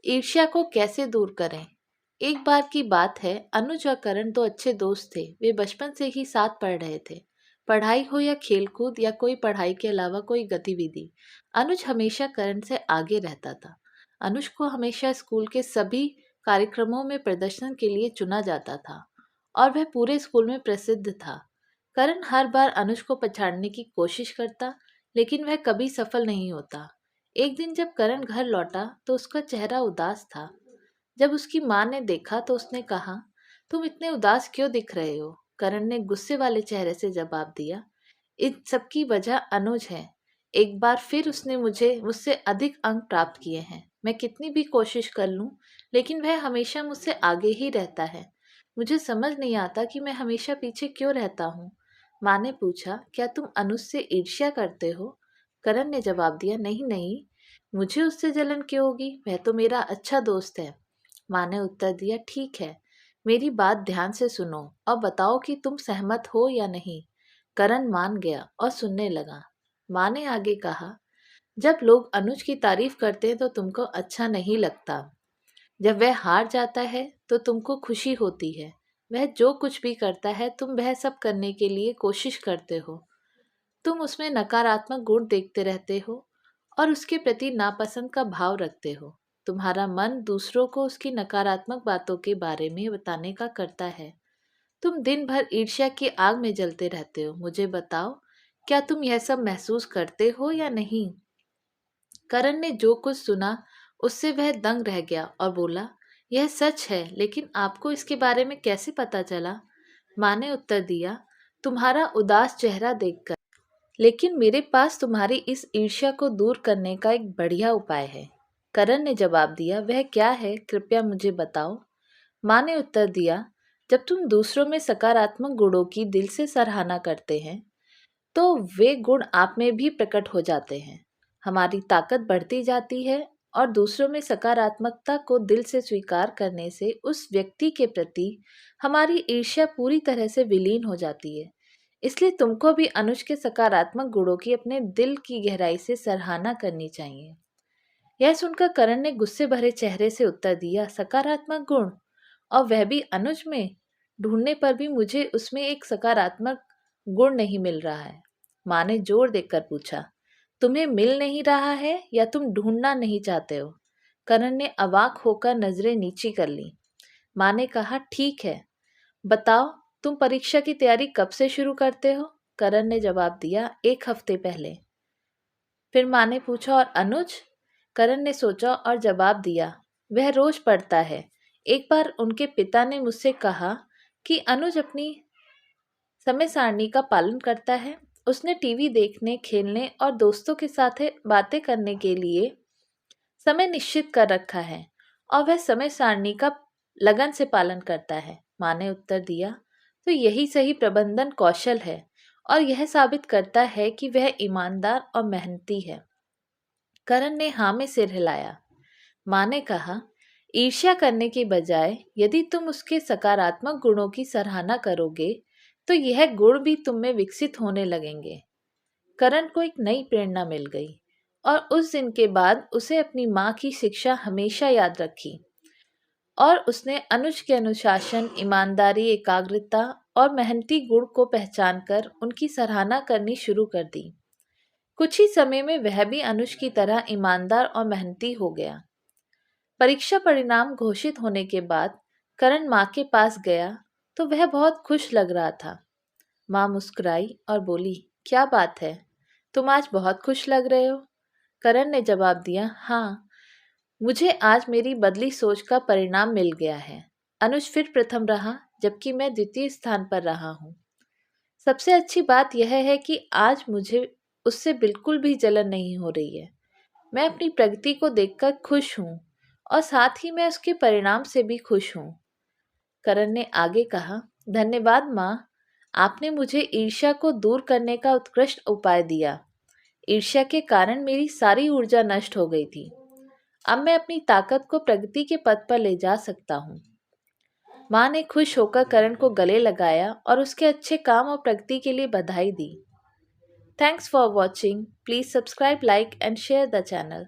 ईर्ष्या को कैसे दूर करें। एक बार की बात है, अनुज और करण दो अच्छे दोस्त थे। वे बचपन से ही साथ पढ़ रहे थे। पढ़ाई हो या खेलकूद या कोई पढ़ाई के अलावा कोई गतिविधि, अनुज हमेशा करण से आगे रहता था। अनुज को हमेशा स्कूल के सभी कार्यक्रमों में प्रदर्शन के लिए चुना जाता था और वह पूरे स्कूल में प्रसिद्ध था। करण हर बार अनुज को पछाड़ने की कोशिश करता, लेकिन वह कभी सफल नहीं होता। एक दिन जब करण घर लौटा तो उसका चेहरा उदास था। जब उसकी माँ ने देखा तो उसने कहा, तुम इतने उदास क्यों दिख रहे हो? करण ने गुस्से वाले चेहरे से जवाब दिया, इन सबकी वजह अनुज है। एक बार फिर उसने मुझसे अधिक अंक प्राप्त किए हैं। मैं कितनी भी कोशिश कर लूं, लेकिन वह हमेशा मुझसे आगे ही रहता है। मुझे समझ नहीं आता कि मैं हमेशा पीछे क्यों रहता हूँ। माँ ने पूछा, क्या तुम अनुज से ईर्ष्या करते हो? करण ने जवाब दिया, नहीं नहीं, मुझे उससे जलन क्यों होगी, वह तो मेरा अच्छा दोस्त है। माँ ने उत्तर दिया, ठीक है, मेरी बात ध्यान से सुनो और बताओ कि तुम सहमत हो या नहीं। करण मान गया और सुनने लगा। माँ ने आगे कहा, जब लोग अनुज की तारीफ करते हैं तो तुमको अच्छा नहीं लगता। जब वह हार जाता है तो तुमको खुशी होती है। वह जो कुछ भी करता है तुम वह सब करने के लिए कोशिश करते हो। तुम उसमें नकारात्मक गुण देखते रहते हो और उसके प्रति नापसंद का भाव रखते हो। तुम्हारा मन दूसरों को उसकी नकारात्मक बातों के बारे में बताने का करता है। तुम दिन भर ईर्ष्या की आग में जलते रहते हो। मुझे बताओ, क्या तुम यह सब महसूस करते हो या नहीं? करण ने जो कुछ सुना उससे वह दंग रह गया और बोला, यह सच है, लेकिन आपको इसके बारे में कैसे पता चला? माँ ने उत्तर दिया, तुम्हारा उदास चेहरा देखकर। लेकिन मेरे पास तुम्हारी इस ईर्ष्या को दूर करने का एक बढ़िया उपाय है। करण ने जवाब दिया, वह क्या है, कृपया मुझे बताओ। माँ ने उत्तर दिया, जब तुम दूसरों में सकारात्मक गुणों की दिल से सराहना करते हैं तो वे गुण आप में भी प्रकट हो जाते हैं। हमारी ताकत बढ़ती जाती है और दूसरों में सकारात्मकता को दिल से स्वीकार करने से उस व्यक्ति के प्रति हमारी ईर्ष्या पूरी तरह से विलीन हो जाती है। इसलिए तुमको भी अनुज के सकारात्मक गुणों की अपने दिल की गहराई से सराहना करनी चाहिए। यह सुनकर करण ने गुस्से भरे चेहरे से उत्तर दिया, सकारात्मक गुण, और वह भी अनुज में? ढूंढने पर भी मुझे उसमें एक सकारात्मक गुण नहीं मिल रहा है। माँ ने जोर देकर पूछा, तुम्हें मिल नहीं रहा है या तुम ढूंढना नहीं चाहते हो? करण ने अवाक होकर नजरें नीची कर ली। माँ ने कहा, ठीक है, बताओ, तुम परीक्षा की तैयारी कब से शुरू करते हो? करण ने जवाब दिया, 1 हफ्ते पहले। फिर माँ ने पूछा, और अनुज? करण ने सोचा और जवाब दिया, वह रोज पढ़ता है। एक बार उनके पिता ने मुझसे कहा कि अनुज अपनी समय सारणी का पालन करता है। उसने टीवी देखने, खेलने और दोस्तों के साथ बातें करने के लिए समय निश्चित कर रखा है और वह समय सारणी का लगन से पालन करता है। माँ ने उत्तर दिया, तो यही सही प्रबंधन कौशल है और यह साबित करता है कि वह ईमानदार और मेहनती है। करण ने हाँ में सिर हिलाया। माँ ने कहा, ईर्ष्या करने के बजाय यदि तुम उसके सकारात्मक गुणों की सराहना करोगे तो यह गुण भी तुम में विकसित होने लगेंगे। करण को एक नई प्रेरणा मिल गई और उस दिन के बाद उसे अपनी माँ की शिक्षा हमेशा याद रखी और उसने अनुज के अनुशासन, ईमानदारी, एकाग्रता और मेहनती गुण को पहचानकर उनकी सराहना करनी शुरू कर दी। कुछ ही समय में वह भी अनुज की तरह ईमानदार और मेहनती हो गया। परीक्षा परिणाम घोषित होने के बाद करण माँ के पास गया तो वह बहुत खुश लग रहा था। माँ मुस्कुराई और बोली, क्या बात है, तुम आज बहुत खुश लग रहे हो? करण ने जवाब दिया, हाँ, मुझे आज मेरी बदली सोच का परिणाम मिल गया है। अनुज फिर प्रथम रहा जबकि मैं द्वितीय स्थान पर रहा हूँ। सबसे अच्छी बात यह है कि आज मुझे उससे बिल्कुल भी जलन नहीं हो रही है। मैं अपनी प्रगति को देखकर खुश हूँ और साथ ही मैं उसके परिणाम से भी खुश हूँ। करण ने आगे कहा, धन्यवाद माँ, आपने मुझे ईर्ष्या को दूर करने का उत्कृष्ट उपाय दिया। ईर्ष्या के कारण मेरी सारी ऊर्जा नष्ट हो गई थी। अब मैं अपनी ताकत को प्रगति के पथ पर ले जा सकता हूँ। माँ ने खुश होकर करण को गले लगाया और उसके अच्छे काम और प्रगति के लिए बधाई दी। Thanks for watching. Please subscribe, like and share the channel.